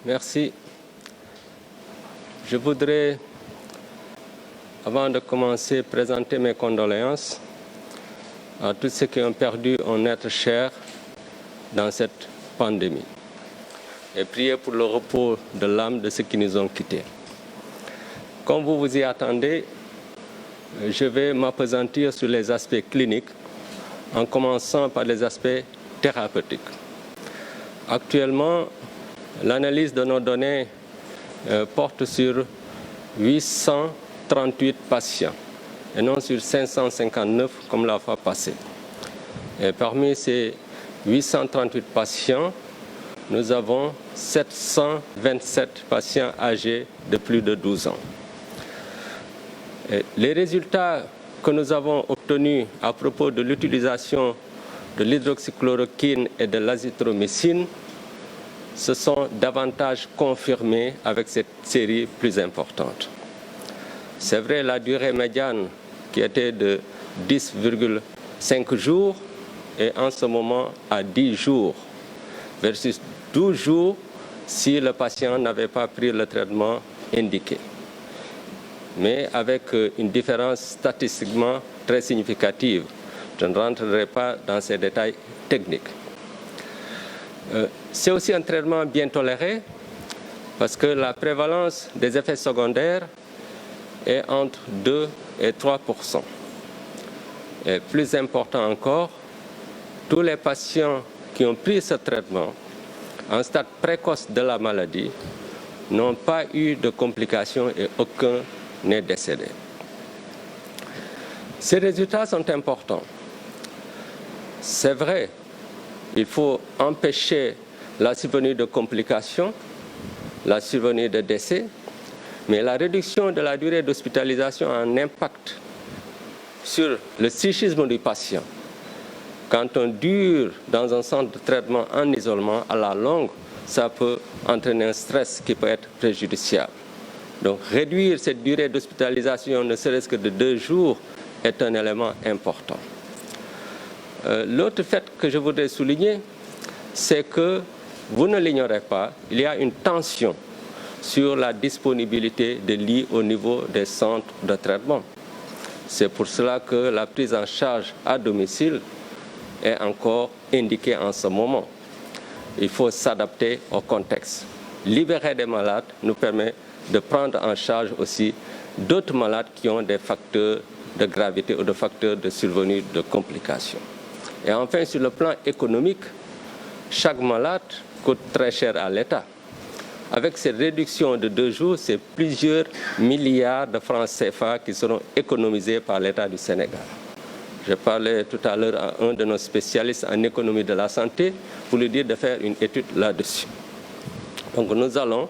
Merci. Je voudrais, avant de commencer, présenter mes condoléances à tous ceux qui ont perdu un être cher dans cette pandémie et prier pour le repos de l'âme de ceux qui nous ont quittés. Comme vous vous y attendez, je vais m'appesantir sur les aspects cliniques en commençant par les aspects thérapeutiques. Actuellement, l'analyse de nos données porte sur 838 patients et non sur 559 comme la fois passée. Et parmi ces 838 patients, nous avons 727 patients âgés de plus de 12 ans. Et les résultats que nous avons obtenus à propos de l'utilisation de l'hydroxychloroquine et de l'azithromycine se sont davantage confirmés avec cette série plus importante. C'est vrai, la durée médiane qui était de 10,5 jours est en ce moment à 10 jours versus 12 jours si le patient n'avait pas pris le traitement indiqué, mais avec une différence statistiquement très significative. Je ne rentrerai pas dans ces détails techniques. C'est aussi un traitement bien toléré parce que la prévalence des effets secondaires est entre 2 et 3%. Et plus important encore, tous les patients qui ont pris ce traitement en stade précoce de la maladie n'ont pas eu de complications et aucun n'est décédé. Ces résultats sont importants. C'est vrai, il faut empêcher la survenue de complications, la survenue de décès, mais la réduction de la durée d'hospitalisation a un impact sur le psychisme du patient. Quand on dure dans un centre de traitement en isolement, à la longue, ça peut entraîner un stress qui peut être préjudiciable. Donc réduire cette durée d'hospitalisation, ne serait-ce que de 2 jours, est un élément important. L'autre fait que je voudrais souligner, c'est que, vous ne l'ignorez pas, il y a une tension sur la disponibilité de lits au niveau des centres de traitement. C'est pour cela que la prise en charge à domicile est encore indiquée en ce moment. Il faut s'adapter au contexte. Libérer des malades nous permet de prendre en charge aussi d'autres malades qui ont des facteurs de gravité ou des facteurs de survenue de complications. Et enfin, sur le plan économique, chaque malade coûte très cher à l'État. Avec cette réduction de 2 jours, c'est plusieurs milliards de francs CFA qui seront économisés par l'État du Sénégal. Je parlais tout à l'heure à un de nos spécialistes en économie de la santé pour lui dire de faire une étude là-dessus. Donc nous allons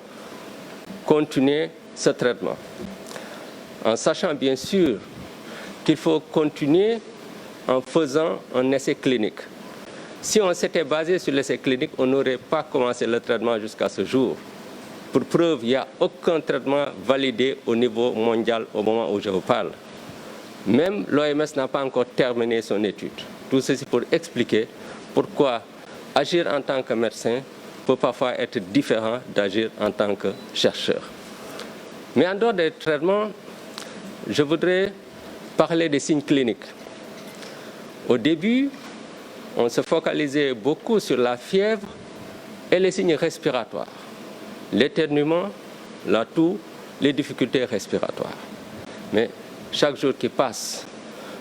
continuer ce traitement, en sachant bien sûr qu'il faut continuer en faisant un essai clinique. Si on s'était basé sur l'essai clinique, on n'aurait pas commencé le traitement jusqu'à ce jour. Pour preuve, il n'y a aucun traitement validé au niveau mondial au moment où je vous parle. Même l'OMS n'a pas encore terminé son étude. Tout ceci pour expliquer pourquoi agir en tant que médecin peut parfois être différent d'agir en tant que chercheur. Mais en dehors des traitements, je voudrais parler des signes cliniques. Au début, on se focalisait beaucoup sur la fièvre et les signes respiratoires, l'éternuement, la toux, les difficultés respiratoires. Mais chaque jour qui passe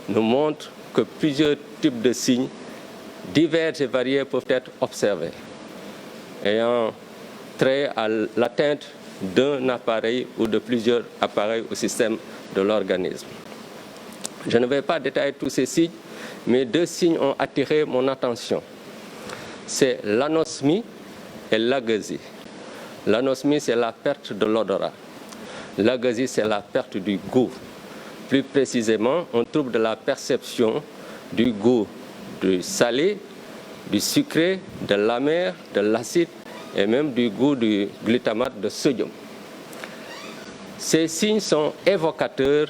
nous montre que plusieurs types de signes divers et variés peuvent être observés, ayant trait à l'atteinte d'un appareil ou de plusieurs appareils au système de l'organisme. Je ne vais pas détailler tous ces signes, mais 2 signes ont attiré mon attention. C'est l'anosmie et l'ageusie. L'anosmie, c'est la perte de l'odorat. L'ageusie, c'est la perte du goût. Plus précisément, un trouble de la perception du goût du salé, du sucré, de l'amer, de l'acide et même du goût du glutamate de sodium. Ces signes sont évocateurs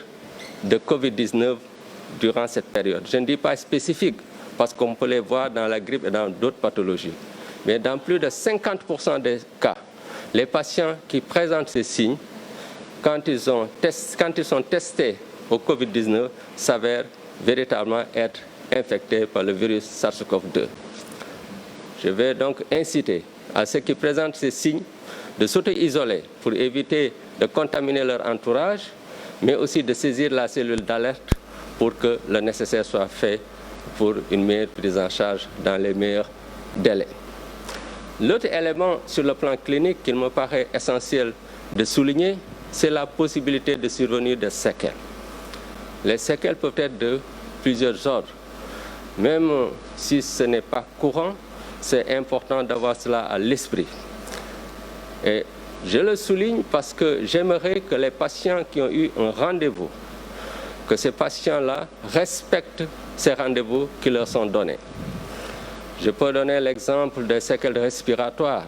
de Covid-19 durant cette période. Je ne dis pas spécifique parce qu'on peut les voir dans la grippe et dans d'autres pathologies. Mais dans plus de 50% des cas, les patients qui présentent ces signes, quand ils sont testés au Covid-19, s'avèrent véritablement être infectés par le virus SARS-CoV-2. Je vais donc inciter à ceux qui présentent ces signes de s'auto-isoler pour éviter de contaminer leur entourage, mais aussi de saisir la cellule d'alerte pour que le nécessaire soit fait pour une meilleure prise en charge dans les meilleurs délais. L'autre élément sur le plan clinique qu'il me paraît essentiel de souligner, c'est la possibilité de survenir de séquelles. Les séquelles peuvent être de plusieurs ordres. Même si ce n'est pas courant, c'est important d'avoir cela à l'esprit. Et je le souligne parce que j'aimerais que les patients qui ont eu un rendez-vous, que ces patients-là respectent ces rendez-vous qui leur sont donnés. Je peux donner l'exemple des séquelles respiratoires,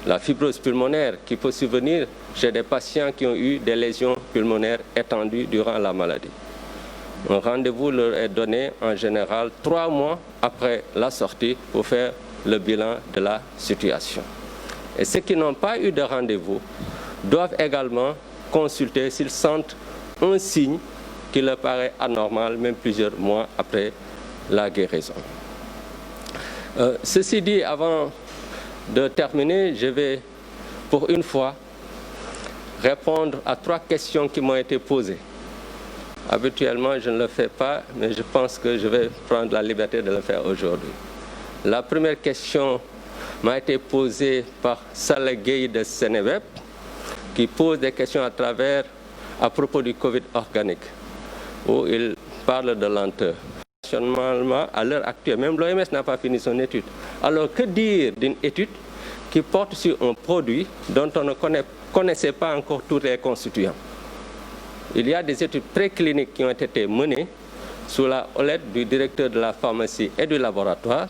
la fibrose pulmonaire qui peut survenir chez des patients qui ont eu des lésions pulmonaires étendues durant la maladie. Un rendez-vous leur est donné en général 3 mois après la sortie pour faire le bilan de la situation. Et ceux qui n'ont pas eu de rendez-vous doivent également consulter s'ils sentent un signe qui leur paraît anormal, même plusieurs mois après la guérison. Ceci dit, avant de terminer, je vais pour une fois répondre à 3 questions qui m'ont été posées. Habituellement, je ne le fais pas, mais je pense que je vais prendre la liberté de le faire aujourd'hui. La première question m'a été posée par Saleh Gueye de Seneweb, qui pose des questions à propos du Covid organique, où il parle de lenteur. Nationalement, à l'heure actuelle, même l'OMS n'a pas fini son étude. Alors que dire d'une étude qui porte sur un produit dont on ne connaissait pas encore tous les constituants? Il y a des études précliniques qui ont été menées sous la houlette du directeur de la pharmacie et du laboratoire.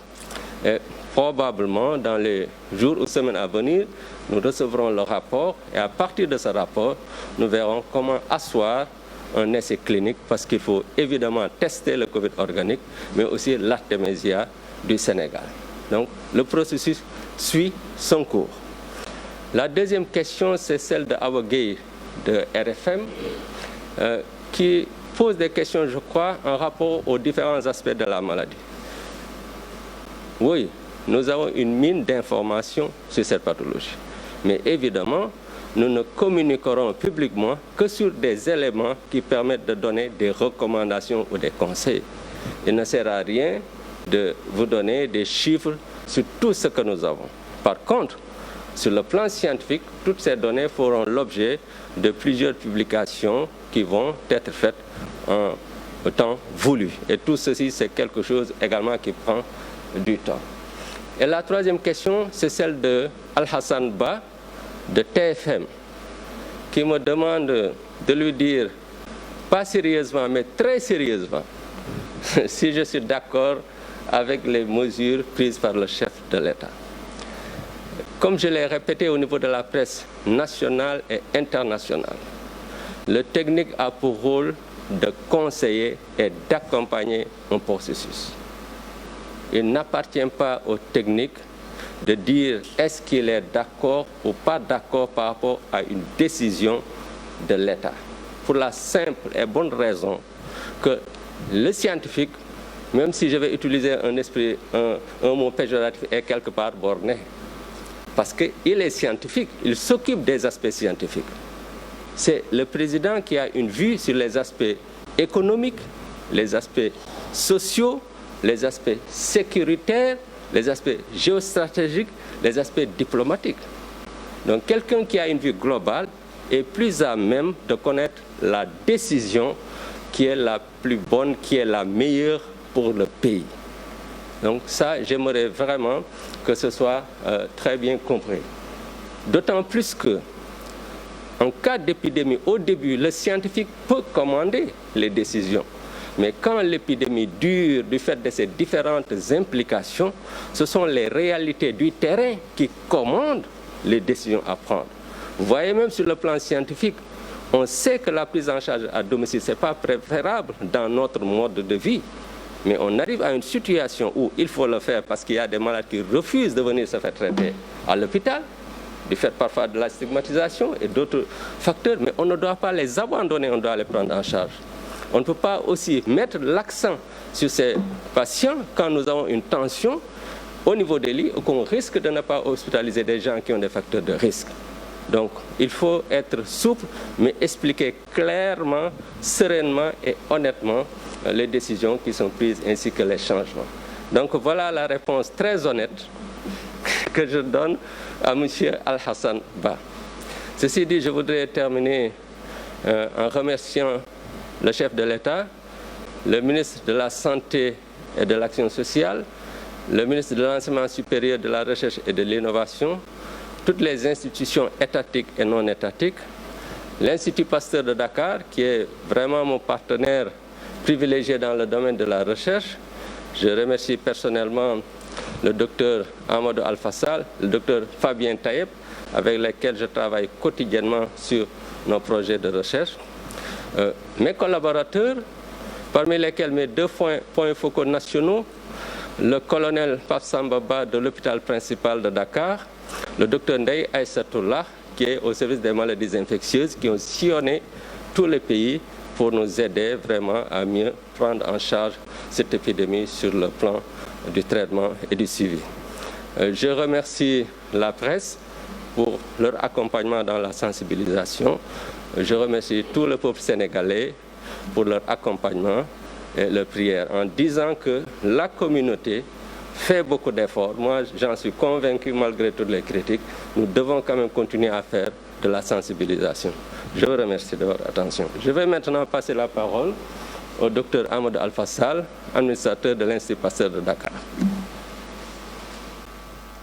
Et probablement, dans les jours ou semaines à venir, nous recevrons le rapport et à partir de ce rapport, nous verrons comment asseoir un essai clinique parce qu'il faut évidemment tester le Covid organique, mais aussi l'artémisia du Sénégal. Donc, le processus suit son cours. La deuxième question, c'est celle de Awa Gueye de RFM, qui pose des questions, je crois, en rapport aux différents aspects de la maladie. Oui, nous avons une mine d'informations sur cette pathologie. Mais évidemment, nous ne communiquerons publiquement que sur des éléments qui permettent de donner des recommandations ou des conseils. Il ne sert à rien de vous donner des chiffres sur tout ce que nous avons. Par contre, sur le plan scientifique, toutes ces données feront l'objet de plusieurs publications qui vont être faites en temps voulu. Et tout ceci, c'est quelque chose également qui prend du temps. Et la troisième question, c'est celle de Al-Hassan Ba, de TFM, qui me demande de lui dire, pas sérieusement, mais très sérieusement, si je suis d'accord avec les mesures prises par le chef de l'État. Comme je l'ai répété au niveau de la presse nationale et internationale, le technique a pour rôle de conseiller et d'accompagner un processus. Il n'appartient pas aux techniques de dire est-ce qu'il est d'accord ou pas d'accord par rapport à une décision de l'État. Pour la simple et bonne raison que le scientifique, même si je vais utiliser un mot péjoratif, est quelque part borné. Parce qu'il est scientifique, il s'occupe des aspects scientifiques. C'est le président qui a une vue sur les aspects économiques, les aspects sociaux, les aspects sécuritaires, les aspects géostratégiques, les aspects diplomatiques. Donc quelqu'un qui a une vue globale est plus à même de connaître la décision qui est la plus bonne, qui est la meilleure pour le pays. Donc ça, j'aimerais vraiment que ce soit très bien compris. D'autant plus que, en cas d'épidémie, au début, le scientifique peut commander les décisions. Mais quand l'épidémie dure du fait de ces différentes implications, ce sont les réalités du terrain qui commandent les décisions à prendre. Vous voyez, même sur le plan scientifique, on sait que la prise en charge à domicile, ce n'est pas préférable dans notre mode de vie. Mais on arrive à une situation où il faut le faire parce qu'il y a des malades qui refusent de venir se faire traiter à l'hôpital, du fait parfois de la stigmatisation et d'autres facteurs, mais on ne doit pas les abandonner, on doit les prendre en charge. On ne peut pas aussi mettre l'accent sur ces patients quand nous avons une tension au niveau des lits ou qu'on risque de ne pas hospitaliser des gens qui ont des facteurs de risque. Donc, il faut être souple, mais expliquer clairement, sereinement et honnêtement les décisions qui sont prises ainsi que les changements. Donc, voilà la réponse très honnête que je donne à M. Al-Hassan Ba. Ceci dit, je voudrais terminer en remerciant le chef de l'État, le ministre de la Santé et de l'Action sociale, le ministre de l'Enseignement supérieur, de la Recherche et de l'Innovation, toutes les institutions étatiques et non étatiques, l'Institut Pasteur de Dakar, qui est vraiment mon partenaire privilégié dans le domaine de la recherche. Je remercie personnellement le docteur Amadou Al-Fassal, le docteur Fabien Taïeb, avec lesquels je travaille quotidiennement sur nos projets de recherche. Mes collaborateurs, parmi lesquels mes deux points focaux nationaux, le colonel Pape Samba Ba de l'hôpital principal de Dakar, le docteur Ndeye Aïssatoullah, qui est au service des maladies infectieuses, qui ont sillonné tous les pays pour nous aider vraiment à mieux prendre en charge cette épidémie sur le plan du traitement et du suivi. Je remercie la presse pour leur accompagnement dans la sensibilisation. Je remercie tout le peuple sénégalais pour leur accompagnement et leur prière, en disant que la communauté fait beaucoup d'efforts. Moi, j'en suis convaincu malgré toutes les critiques. Nous devons quand même continuer à faire de la sensibilisation. Je vous remercie de votre attention. Je vais maintenant passer la parole au docteur Amadou Al-Fassal, administrateur de l'Institut Pasteur de Dakar.